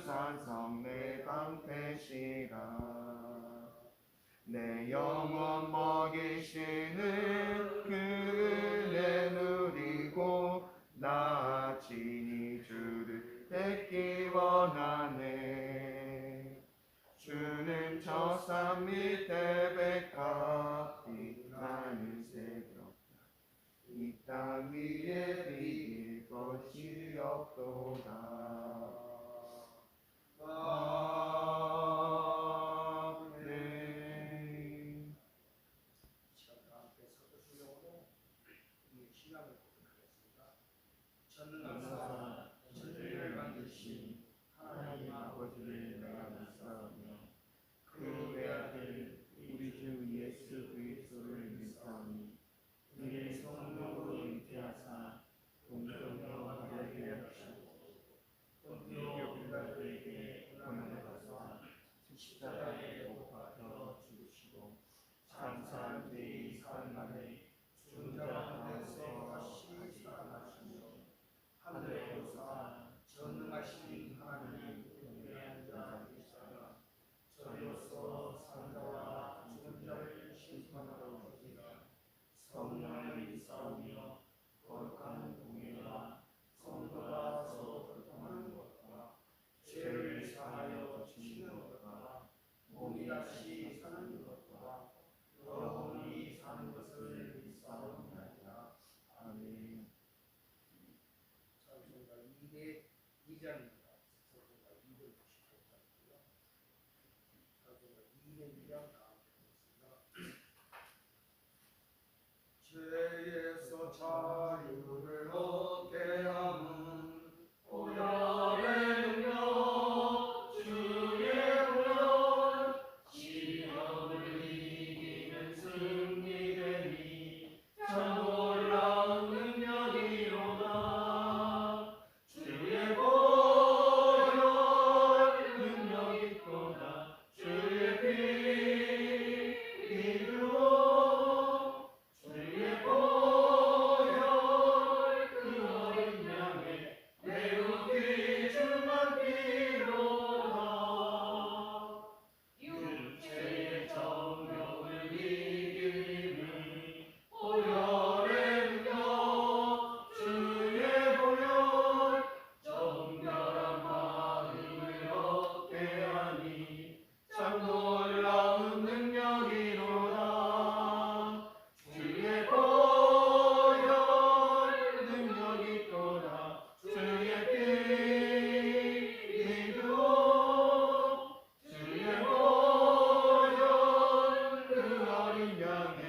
산성 내 방패시라. 내 영혼 먹이시는 그 은혜 누리고 나 친히 주를 뵙기 원하네. 주는 저 산 밑에 백합이 나는 새벽 이 땅 위에 비길 것이 없도다. 아멘. 시간 함께 서두르려고 우리 신앙을 고백하겠습니다. 전능하사 천지를 만드신 하나님 아버지를 내가 믿사오며 그 외아들 우리 주 예수 그리스도를 믿사오니 그의 성령으로 잉태하사 동정녀 마리아에게 하시고 본디오 빌라도에게 고난을 받으사 십자가에 못 박혀 죽으시고 장사한 뒤 사흘 만에 죽은 자 가운데서 다시 살아나시며 하늘에 오르사 전능하신 하나님 우리의 앉아 계시다가 저리로서 사는 자와 죽은 자를 심판하러 오시리라. 성령을 믿사오며 거룩한 공예와 성도가 서로 교통하는 것과 죄를 사하여 지는 것과 몸이 다시 사는 것과 영원히 사는 것을 믿사옵나이다. 아멘. 찬송가 202장입니다. 찬송가 298장이고요. 찬송가 202장 다음 편입니다. 죄에서 자유를 얻게 함은 오열의 능력 주의 보혈 시험을 이기는 승리되니 참 놀라운 능력이로다. 주의 보혈 능력 있도다. 주의 피 이루어 주의 보혈 그 어린 양의 매우 귀중한 피로다. 육체의 정욕을 이길 힘은 보혈의 능력 주의 보혈 정결한 마음을 얻게 하니 참 놀라운 능력이로다. 주의 보혈 능력이 있도다. 주의 피 이루어 주의 보혈 그 어린 양의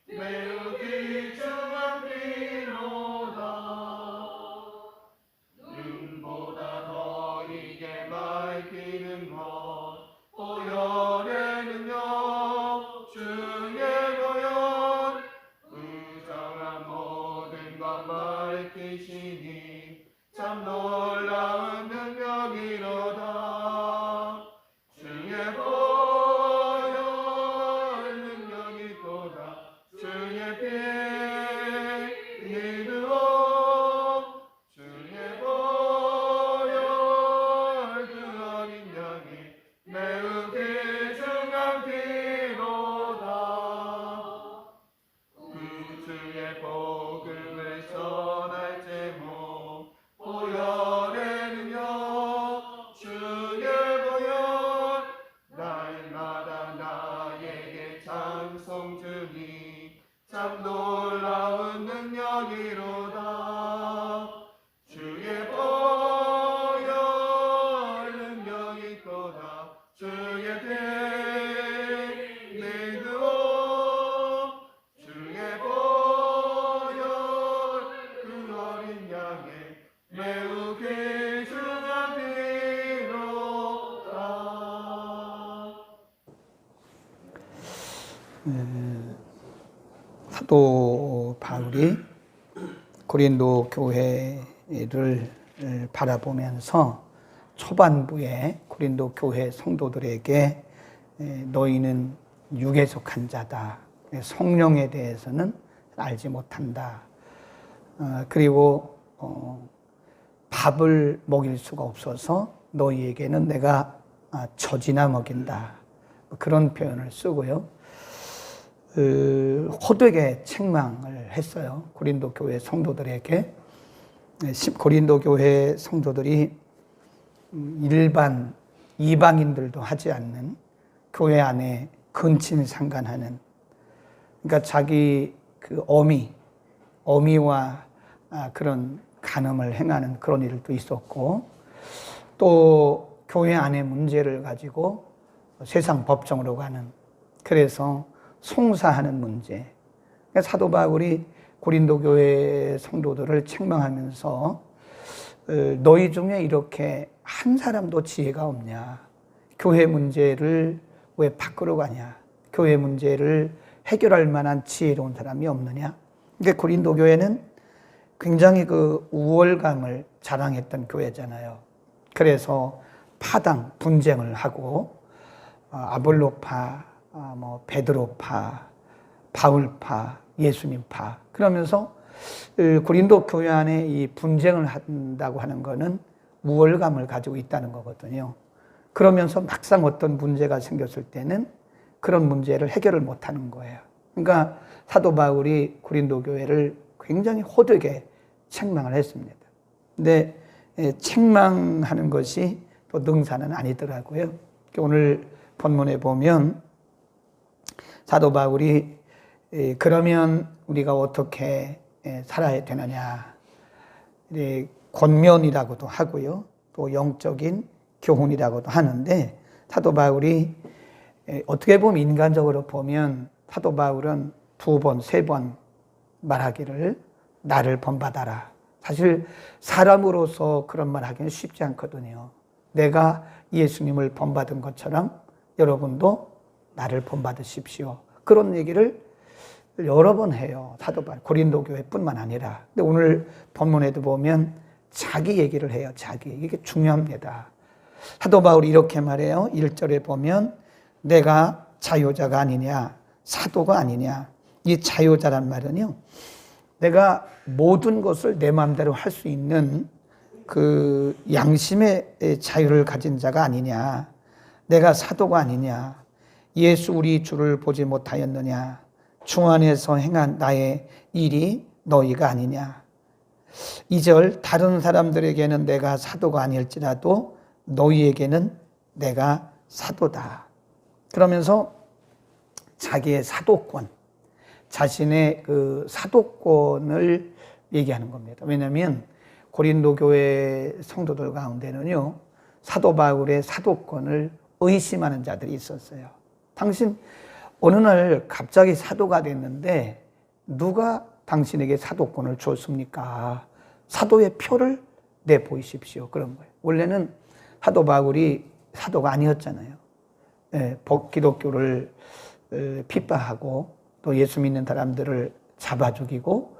매우 귀중한 피로다. 눈보다 더 이게 밝히는 것 보혈의 능력 주의 보혈 부정한 모든 것 밝히시니 참 놀라운 능력이로다. 주의 보혈 능력이 있도다. 주의 피 이루어 주의 보혈 그 어린 양의 매우 귀중한 피로다. 구주의 복음을 전할 제목 보혈의 능력 주의 보혈 날마다 나에게 찬송 주니 참 놀라운 능력이로다. 주의 보혈 능력이 있도다. 주의 피 믿어 주의 보혈 그 어린 양의 매우 귀중한 피로다. 사도 바울이 고린도 교회를 바라보면서 초반부에 고린도 교회 성도들에게 너희는 육에 속한 자다. 성령에 대해서는 알지 못한다. 그리고 밥을 먹일 수가 없어서 너희에게는 내가 젖이나 먹인다. 그런 표현을 쓰고요. 호되게 책망을 했어요. 고린도 교회 성도들에게. 고린도 교회 성도들이 일반 이방인들도 하지 않는 교회 안에 근친상간하는, 그러니까 자기 그 어미와 그런 간음을 행하는 그런 일도 있었고, 또 교회 안의 문제를 가지고 세상 법정으로 가는, 그래서 송사하는 문제. 그러니까 사도 바울이 고린도 교회 성도들을 책망하면서 너희 중에 이렇게 한 사람도 지혜가 없냐? 교회 문제를 왜 밖으로 가냐? 교회 문제를 해결할 만한 지혜로운 사람이 없느냐? 그러니까 고린도 교회는 굉장히 그 우월감을 자랑했던 교회잖아요. 그래서 파당 분쟁을 하고 아볼로파, 베드로파, 바울파, 예수님파, 그러면서 고린도 교회 안에 이 분쟁을 한다고 하는 것은 우월감을 가지고 있다는 거거든요. 그러면서 막상 어떤 문제가 생겼을 때는 그런 문제를 해결을 못하는 거예요. 그러니까 사도 바울이 고린도 교회를 굉장히 호되게 책망을 했습니다. 근데 책망하는 것이 또 능사는 아니더라고요. 오늘 본문에 보면 사도 바울이 그러면 우리가 어떻게 살아야 되느냐, 권면이라고도 하고요, 또 영적인 교훈이라고도 하는데, 사도 바울이 어떻게 보면 인간적으로 보면 사도 바울은 2번, 3번 말하기를 나를 본받아라. 사실 사람으로서 그런 말 하기는 쉽지 않거든요. 내가 예수님을 본받은 것처럼 여러분도 나를 본받으십시오. 그런 얘기를 여러 번 해요. 사도 바울, 고린도 교회뿐만 아니라. 근데 오늘 본문에도 보면 자기 얘기를 해요. 자기. 이게 중요합니다. 사도 바울이 이렇게 말해요. 1절에 보면 내가 자유자가 아니냐, 사도가 아니냐. 이 자유자란 말은요, 내가 모든 것을 내 마음대로 할 수 있는 그 양심의 자유를 가진 자가 아니냐, 내가 사도가 아니냐, 예수 우리 주를 보지 못하였느냐, 주 안에서 행한 나의 일이 너희가 아니냐. 2절, 다른 사람들에게는 내가 사도가 아닐지라도 너희에게는 내가 사도다. 그러면서 자기의 사도권, 자신의 그 사도권을 얘기하는 겁니다. 왜냐하면 고린도 교회 성도들 가운데는요, 사도 바울의 사도권을 의심하는 자들이 있었어요. 당신 어느 날 갑자기 사도가 됐는데 누가 당신에게 사도권을 줬습니까? 사도의 표를 내보이십시오. 그런 거예요. 원래는 사도 바울이 사도가 아니었잖아요. 기독교를 핍박하고 또 예수 믿는 사람들을 잡아 죽이고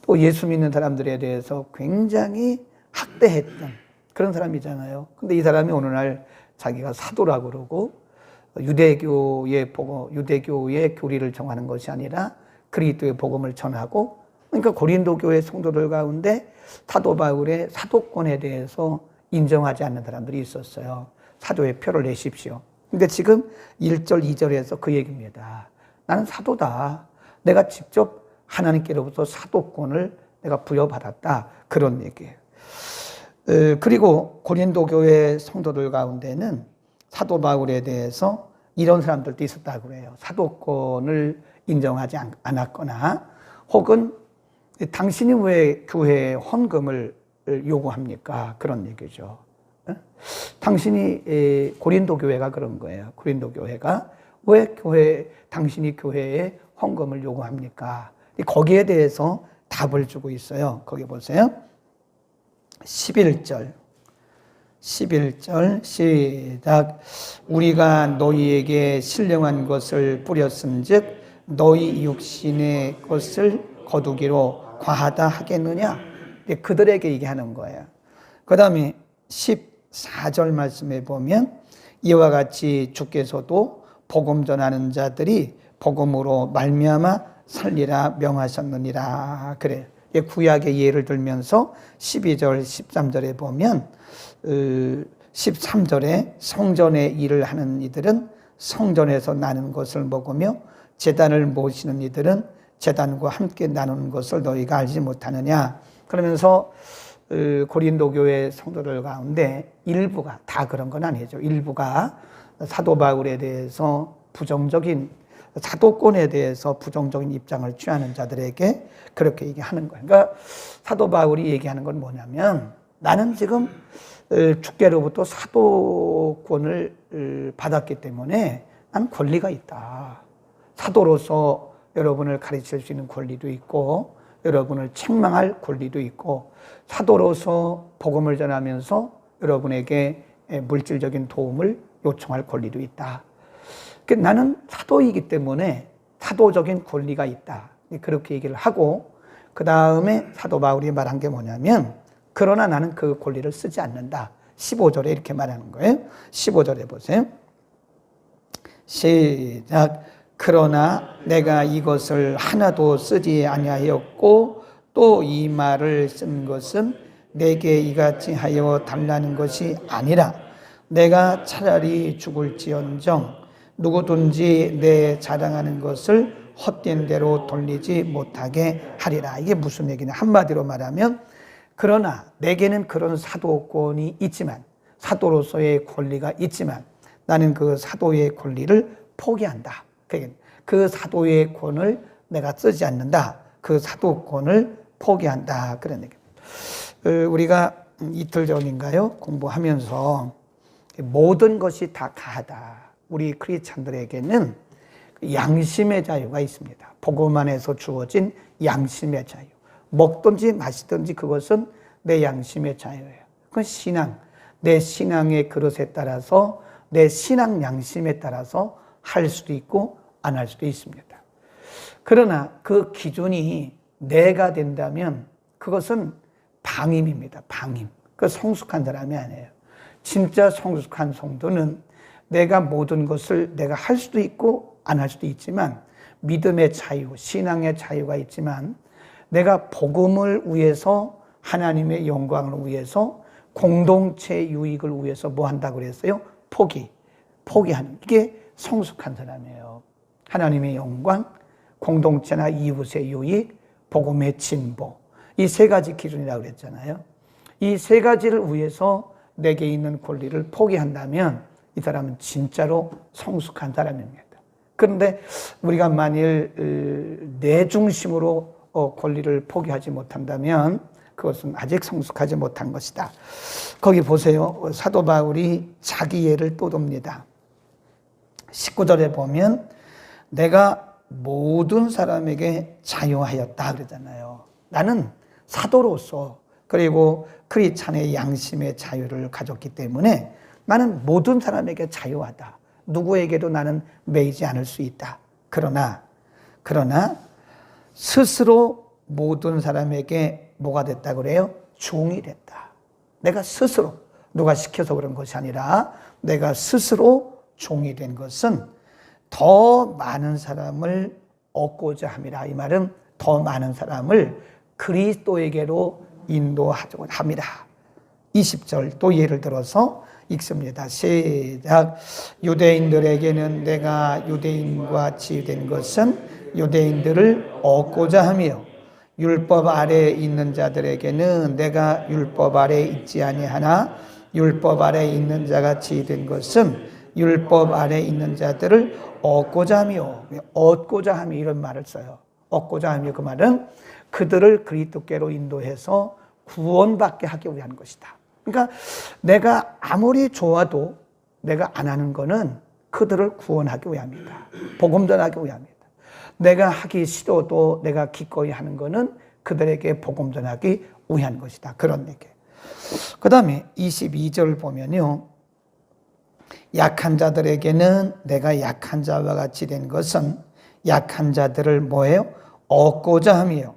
또 예수 믿는 사람들에 대해서 굉장히 학대했던 그런 사람이잖아요. 근데 이 사람이 어느 날 자기가 사도라고 그러고 유대교의 교리를 정하는 것이 아니라 그리스도의 복음을 전하고, 그러니까 고린도 교회 성도들 가운데 사도 바울의 사도권에 대해서 인정하지 않는 사람들이 있었어요. 사도의 표를 내십시오. 그러니까 지금 1절, 2절에서 그 얘기입니다. 나는 사도다. 내가 직접 하나님께로부터 사도권을 내가 부여받았다. 그런 얘기예요. 그리고 고린도 교회 성도들 가운데는 사도 바울에 대해서 이런 사람들도 있었다고 그래요. 사도권을 인정하지 않았거나 혹은 당신이 왜 교회에 헌금을 요구합니까? 그런 얘기죠. 당신이 고린도 교회가 그런 거예요. 고린도 교회가 왜 당신이 교회에 헌금을 요구합니까? 거기에 대해서 답을 주고 있어요. 거기 보세요. 11절 시작. 우리가 너희에게 신령한 것을 뿌렸은즉 너희 육신의 것을 거두기로 과하다 하겠느냐? 그들에게 얘기하는 거예요. 그 다음에 14절 말씀에 보면 이와 같이 주께서도 복음 전하는 자들이 복음으로 말미암아 살리라 명하셨느니라. 그래. 구약의 예를 들면서 12절, 13절에 보면 13절에 성전의 일을 하는 이들은 성전에서 나는 것을 먹으며 제단을 모시는 이들은 제단과 함께 나누는 것을 너희가 알지 못하느냐. 그러면서 고린도 교회 성도들 가운데 일부가, 다 그런 건 아니죠. 일부가 사도 바울에 대해서 부정적인, 사도권에 대해서 부정적인 입장을 취하는 자들에게 그렇게 얘기하는 거예요. 그러니까 사도 바울이 얘기하는 건 뭐냐면, 나는 지금 주께로부터 사도권을 받았기 때문에 나는 권리가 있다. 사도로서 여러분을 가르칠 수 있는 권리도 있고, 여러분을 책망할 권리도 있고, 사도로서 복음을 전하면서 여러분에게 물질적인 도움을 요청할 권리도 있다. 나는 사도이기 때문에 사도적인 권리가 있다. 그렇게 얘기를 하고, 그 다음에 사도 바울이 말한 게 뭐냐면, 그러나 나는 그 권리를 쓰지 않는다. 15절에 이렇게 말하는 거예요. 15절에 보세요. 시작. 그러나 내가 이것을 하나도 쓰지 아니하였고 또 이 말을 쓴 것은 내게 이같이 하여 달라는 것이 아니라 내가 차라리 죽을지언정 누구든지 내 자랑하는 것을 헛된 대로 돌리지 못하게 하리라. 이게 무슨 얘기냐. 한마디로 말하면, 그러나 내게는 그런 사도권이 있지만, 사도로서의 권리가 있지만 나는 그 사도의 권리를 포기한다. 그 사도의 권을 내가 쓰지 않는다. 그 사도권을 포기한다. 그런 얘기입니다. 우리가 이틀 전인가요? 공부하면서 모든 것이 다 가하다. 우리 크리스찬들에게는 양심의 자유가 있습니다. 복음 안에서 주어진 양심의 자유. 먹든지 마시든지 그것은 내 양심의 자유예요. 그건 신앙. 내 신앙의 그릇에 따라서, 내 신앙 양심에 따라서 할 수도 있고 안 할 수도 있습니다. 그러나 그 기준이 내가 된다면 그것은 방임입니다. 방임. 그 성숙한 사람이 아니에요. 진짜 성숙한 성도는 내가 모든 것을 내가 할 수도 있고 안 할 수도 있지만, 믿음의 자유, 신앙의 자유가 있지만, 내가 복음을 위해서, 하나님의 영광을 위해서, 공동체 유익을 위해서 뭐 한다고 그랬어요? 포기하는. 이게 성숙한 사람이에요. 하나님의 영광, 공동체나 이웃의 유익, 복음의 진보. 이 세 가지 기준이라고 그랬잖아요. 이 세 가지를 위해서 내게 있는 권리를 포기한다면 이 사람은 진짜로 성숙한 사람입니다. 그런데 우리가 만일 내 중심으로 권리를 포기하지 못한다면 그것은 아직 성숙하지 못한 것이다. 거기 보세요. 사도 바울이 자기 예를 또 듭니다. 19절에 보면 내가 모든 사람에게 자유하였다 그러잖아요. 나는 사도로서, 그리고 크리스찬의 양심의 자유를 가졌기 때문에 나는 모든 사람에게 자유하다. 누구에게도 나는 매이지 않을 수 있다. 그러나 스스로 모든 사람에게 뭐가 됐다 그래요? 종이 됐다. 내가 스스로, 누가 시켜서 그런 것이 아니라 내가 스스로 종이 된 것은 더 많은 사람을 얻고자 함이라. 이 말은 더 많은 사람을 그리스도에게로 인도하고자 함이라. 20절 또 예를 들어서 읽습니다. 시작. 유대인들에게는 내가 유대인과 같이 된 것은 유대인들을 얻고자 하며, 율법 아래에 있는 자들에게는 내가 율법 아래에 있지 아니하나 율법 아래에 있는 자같이 된 것은 율법 아래에 있는 자들을 얻고자 하며. 얻고자 하며 이런 말을 써요. 얻고자 하며, 그 말은 그들을 그리스도께로 인도해서 구원받게 하기 위한 것이다. 그러니까 내가 아무리 좋아도 내가 안 하는 거는 그들을 구원하기 위함이다. 복음 전하기 위함이다. 내가 하기 싫어도 내가 기꺼이 하는 거는 그들에게 복음 전하기 위한 것이다. 그런 얘기. 그 다음에 22절 보면요. 약한 자들에게는 내가 약한 자와 같이 된 것은 약한 자들을 뭐예요? 얻고자 하며,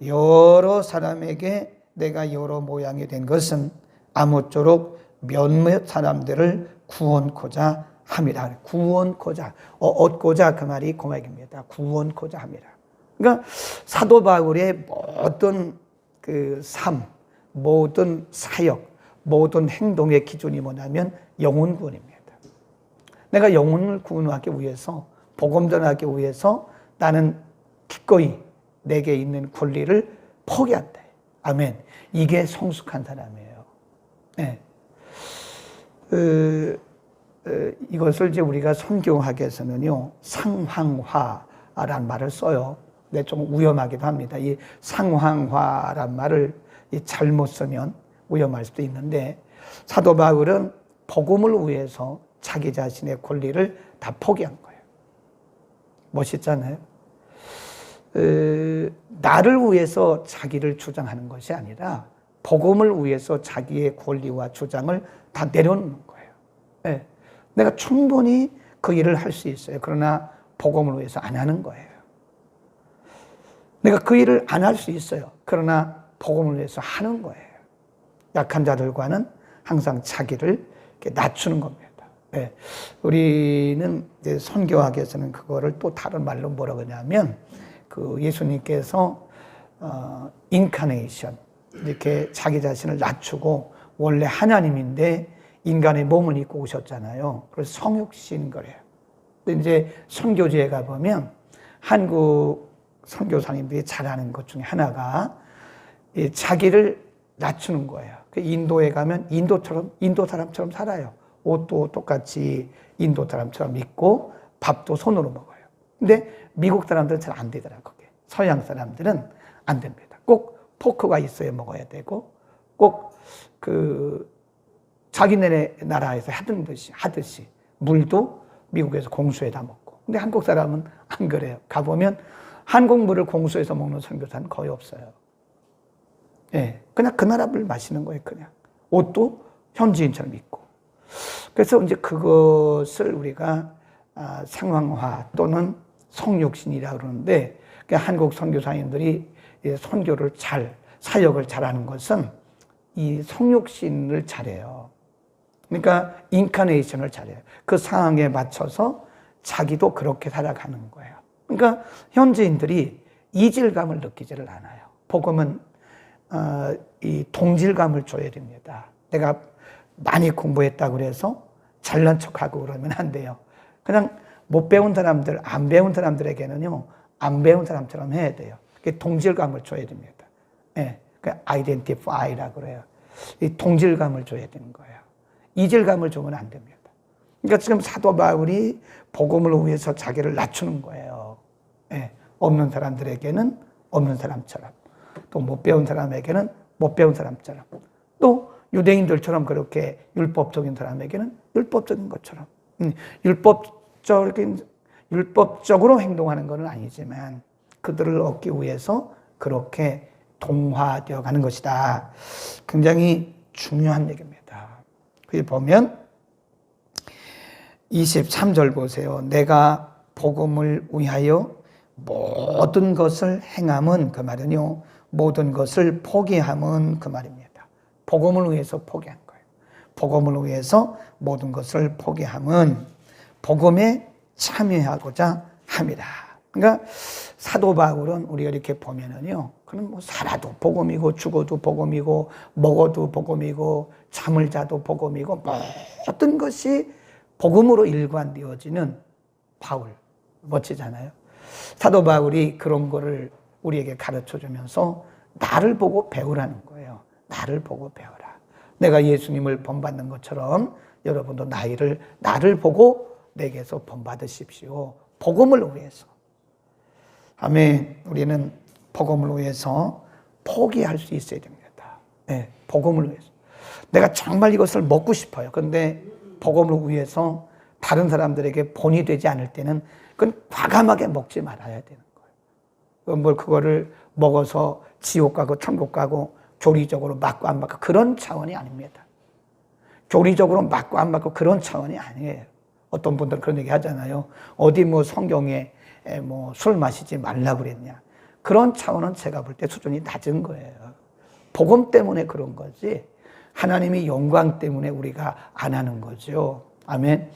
여러 사람에게 내가 여러 모양이 된 것은 아무쪼록 몇몇 사람들을 구원코자 함이라. 구원코자, 얻고자, 그 말이 그 말입니다. 구원코자 함이라. 그러니까 사도 바울의 모든 그 삶, 모든 사역, 모든 행동의 기준이 뭐냐면 영혼 구원입니다. 내가 영혼을 구원하기 위해서, 복음 전하기 위해서 나는 기꺼이 내게 있는 권리를 포기한다. 아멘. 이게 성숙한 사람이에요. 네. 이것을 이제 우리가 선교학에서는요, 상황화란 말을 써요. 근데 좀 위험하기도 합니다. 이 상황화란 말을 잘못 쓰면 위험할 수도 있는데, 사도 바울은 복음을 위해서 자기 자신의 권리를 다 포기한 거예요. 멋있잖아요. 나를 위해서 자기를 주장하는 것이 아니라 복음을 위해서 자기의 권리와 주장을 다 내려놓는 거예요. 네. 내가 충분히 그 일을 할 수 있어요. 그러나 복음을 위해서 안 하는 거예요. 내가 그 일을 안 할 수 있어요. 그러나 복음을 위해서 하는 거예요. 약한 자들과는 항상 자기를 이렇게 낮추는 겁니다. 네. 우리는 이제 선교학에서는 그거를 또 다른 말로 뭐라고 하냐면, 그 예수님께서 인카네이션, 이렇게 자기 자신을 낮추고 원래 하나님인데 인간의 몸을 입고 오셨잖아요. 그래서 성육신 거래요. 근데 이제 선교지에 가보면 한국 선교사님들이 잘하는 것 중에 하나가 자기를 낮추는 거예요. 인도에 가면 인도 사람처럼 살아요. 옷도 똑같이 인도 사람처럼 입고 밥도 손으로 먹어요. 근데 미국 사람들은 잘 안 되더라, 그게. 서양 사람들은 안 됩니다. 꼭 포크가 있어야 먹어야 되고, 꼭 자기네 나라에서 하듯이 물도 미국에서 공수에다 먹고. 근데 한국 사람은 안 그래요. 가보면 한국 물을 공수에서 먹는 선교사는 거의 없어요. 예, 그냥 그 나라 물 마시는 거예요, 그냥. 옷도 현지인처럼 입고. 그래서 이제 그것을 우리가 상황화 또는 성육신이라고 그러는데, 그러니까 한국 선교사님들이 선교를 사역을 잘하는 것은 이 성육신을 잘해요. 그러니까 인카네이션을 잘해요. 그 상황에 맞춰서 자기도 그렇게 살아가는 거예요. 그러니까 현지인들이 이질감을 느끼지를 않아요. 복음은 이 동질감을 줘야 됩니다. 내가 많이 공부했다고 그래서 잘난 척하고 그러면 안 돼요. 그냥 못 배운 사람들, 안 배운 사람들에게는요, 안 배운 사람처럼 해야 돼요. 그게 동질감을 줘야 됩니다. 예, 그 identify라고 그래요. 이 동질감을 줘야 되는 거예요. 이질감을 주면 안 됩니다. 그러니까 지금 사도 바울이 복음을 위해서 자기를 낮추는 거예요. 예, 없는 사람들에게는 없는 사람처럼, 또 못 배운 사람에게는 못 배운 사람처럼, 또 유대인들처럼 그렇게 율법적인 사람에게는 율법적인 것처럼, 율법적으로 행동하는 건 아니지만 그들을 얻기 위해서 그렇게 동화되어 가는 것이다. 굉장히 중요한 얘기입니다. 거기 보면 23절 보세요. 내가 복음을 위하여 모든 것을 행함은, 그 말은요, 모든 것을 포기함은 그 말입니다. 복음을 위해서 포기한 거예요. 복음을 위해서 모든 것을 포기함은 복음에 참여하고자 합니다. 그러니까 사도 바울은 우리가 이렇게 보면은요, 그는 뭐 살아도 복음이고 죽어도 복음이고 먹어도 복음이고 잠을 자도 복음이고 모든 것이 복음으로 일관되어지는 바울. 멋지잖아요. 사도 바울이 그런 거를 우리에게 가르쳐 주면서 나를 보고 배우라는 거예요. 나를 보고 배워라. 내가 예수님을 본받는 것처럼 여러분도 나를 보고 내게서 본받으십시오. 복음을 위해서. 아멘. 우리는 복음을 위해서 포기할 수 있어야 됩니다. 네, 복음을 위해서. 내가 정말 이것을 먹고 싶어요. 그런데 복음을 위해서 다른 사람들에게 본이 되지 않을 때는 그건 과감하게 먹지 말아야 되는 거예요. 그거를 먹어서 지옥 가고 천국 가고 교리적으로 맞고 안 맞고 그런 차원이 아닙니다. 교리적으로 맞고 안 맞고 그런 차원이 아니에요. 어떤 분들은 그런 얘기 하잖아요. 어디 뭐 성경에 뭐 술 마시지 말라고 그랬냐. 그런 차원은 제가 볼 때 수준이 낮은 거예요. 복음 때문에 그런 거지. 하나님의 영광 때문에 우리가 안 하는 거죠. 아멘.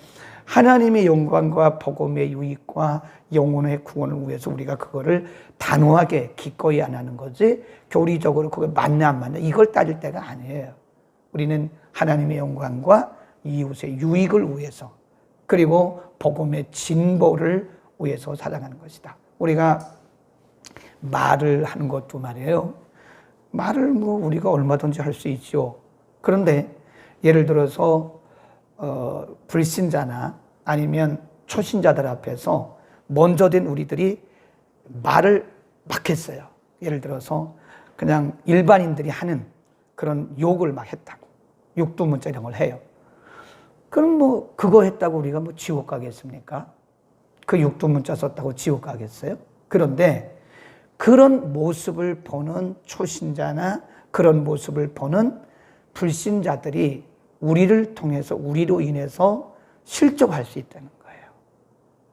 하나님의 영광과 복음의 유익과 영혼의 구원을 위해서 우리가 그거를 단호하게 기꺼이 안 하는 거지, 교리적으로 그게 맞냐 안 맞냐 이걸 따질 때가 아니에요. 우리는 하나님의 영광과 이웃의 유익을 위해서, 그리고 복음의 진보를 위해서 살아가는 것이다. 우리가 말을 하는 것도 말이에요. 말을 우리가 얼마든지 할 수 있죠. 그런데 예를 들어서 불신자나 아니면 초신자들 앞에서 먼저 된 우리들이 말을 막 했어요. 예를 들어서 그냥 일반인들이 하는 그런 욕을 막 했다고. 육두문자 이런 걸 해요. 그럼 그거 했다고 우리가 지옥 가겠습니까? 그 육두문자 썼다고 지옥 가겠어요? 그런데 그런 모습을 보는 초신자나 그런 모습을 보는 불신자들이 우리를 통해서, 우리로 인해서 실족할 수 있다는 거예요.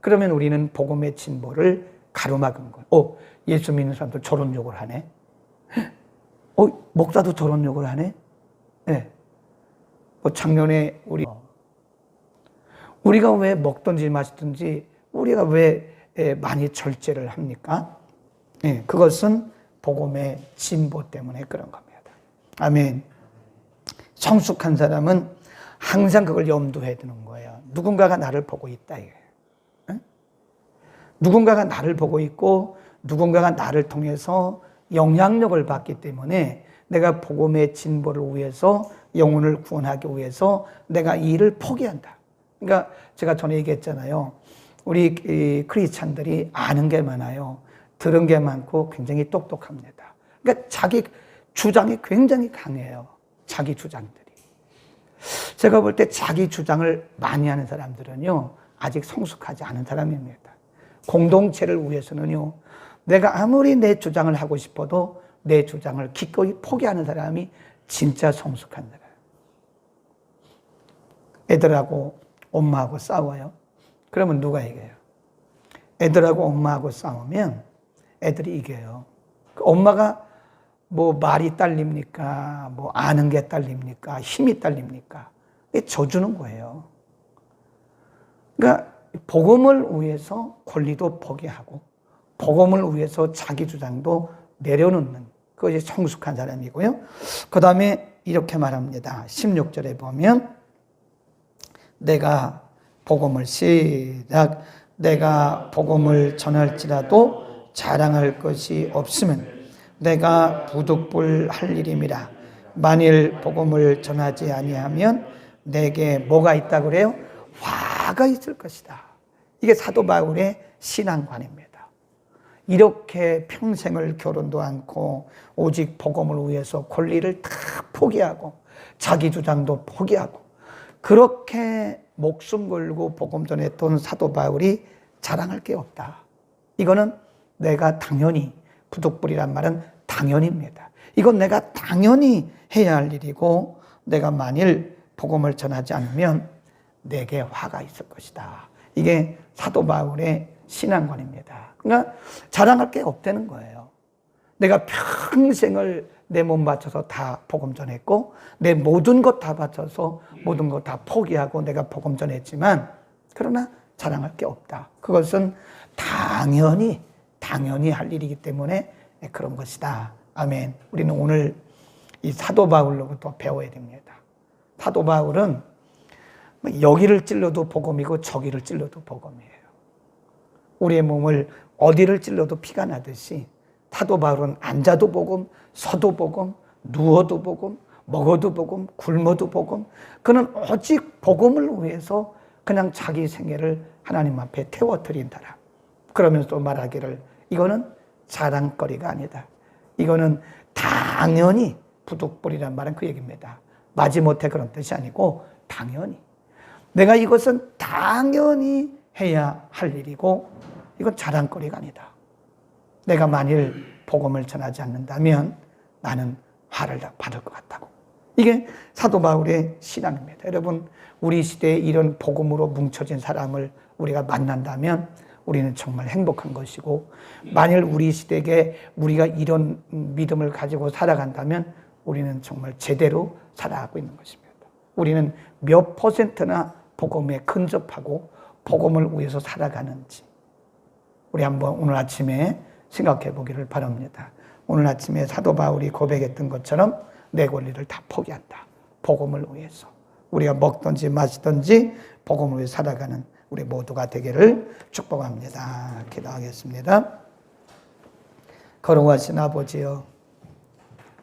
그러면 우리는 복음의 진보를 가로막은 거예요. 예수 믿는 사람도 저런 욕을 하네? 목사도 저런 욕을 하네? 네. 작년에 우리가 왜 먹든지 마시든지 우리가 왜 많이 절제를 합니까? 네, 그것은 복음의 진보 때문에 그런 겁니다. 아멘. 성숙한 사람은 항상 그걸 염두에 두는 거예요. 누군가가 나를 보고 있다 이거예요. 네? 누군가가 나를 보고 있고 누군가가 나를 통해서 영향력을 받기 때문에 내가 복음의 진보를 위해서, 영혼을 구원하기 위해서 내가 이 일을 포기한다. 그러니까 제가 전에 얘기했잖아요. 우리 크리스찬들이 아는 게 많아요. 들은 게 많고 굉장히 똑똑합니다. 그러니까 자기 주장이 굉장히 강해요. 자기 주장들이. 제가 볼 때 자기 주장을 많이 하는 사람들은요, 아직 성숙하지 않은 사람입니다. 공동체를 위해서는요, 내가 아무리 내 주장을 하고 싶어도 내 주장을 기꺼이 포기하는 사람이 진짜 성숙한 사람. 애들하고 엄마하고 싸워요. 그러면 누가 이겨요? 애들하고 엄마하고 싸우면 애들이 이겨요. 엄마가 말이 딸립니까? 아는 게 딸립니까? 힘이 딸립니까? 져주는 거예요. 그러니까 복음을 위해서 권리도 포기하고 복음을 위해서 자기 주장도 내려놓는 그것이 성숙한 사람이고요. 그 다음에 이렇게 말합니다. 16절에 보면 내가 복음을 내가 복음을 전할지라도 자랑할 것이 없으면 내가 부득불할 일임이라. 만일 복음을 전하지 아니하면 내게 뭐가 있다 그래요? 화가 있을 것이다. 이게 사도 바울의 신앙관입니다. 이렇게 평생을 결혼도 않고 오직 복음을 위해서 권리를 다 포기하고 자기 주장도 포기하고 그렇게 목숨 걸고 복음 전했던 사도 바울이 자랑할 게 없다. 이거는 내가 당연히, 부득불이란 말은 당연입니다. 이건 내가 당연히 해야 할 일이고 내가 만일 복음을 전하지 않으면 내게 화가 있을 것이다. 이게 사도 바울의 신앙관입니다. 그러니까 자랑할 게 없다는 거예요. 내가 평생을 내 몸 바쳐서 다 복음 전했고 내 모든 것 다 바쳐서 모든 것 다 포기하고 내가 복음 전했지만 그러나 자랑할 게 없다. 그것은 당연히 할 일이기 때문에 그런 것이다. 아멘. 우리는 오늘 이 사도 바울로부터 배워야 됩니다. 사도 바울은 여기를 찔러도 복음이고 저기를 찔러도 복음이에요. 우리의 몸을 어디를 찔러도 피가 나듯이 사도 바울은 앉아도 복음, 서도 복음, 누워도 복음, 먹어도 복음, 굶어도 복음. 그는 오직 복음을 위해서 그냥 자기 생애를 하나님 앞에 태워드린 사람. 그러면서 또 말하기를 이거는 자랑거리가 아니다. 이거는 당연히, 부득불이란 말은 그 얘기입니다. 마지못해 그런 뜻이 아니고 당연히. 내가 이것은 당연히 해야 할 일이고 이건 자랑거리가 아니다. 내가 만일 복음을 전하지 않는다면 나는 화를 받을 것 같다고. 이게 사도 바울의 신앙입니다. 여러분, 우리 시대에 이런 복음으로 뭉쳐진 사람을 우리가 만난다면 우리는 정말 행복한 것이고, 만일 우리 시대에 우리가 이런 믿음을 가지고 살아간다면 우리는 정말 제대로 살아가고 있는 것입니다. 우리는 몇 %나 복음에 근접하고 복음을 위해서 살아가는지 우리 한번 오늘 아침에 생각해 보기를 바랍니다. 오늘 아침에 사도 바울이 고백했던 것처럼 내 권리를 다 포기한다. 복음을 위해서 우리가 먹든지 마시든지 복음을 위해 살아가는 우리 모두가 되기를 축복합니다. 기도하겠습니다. 거룩하신 아버지여,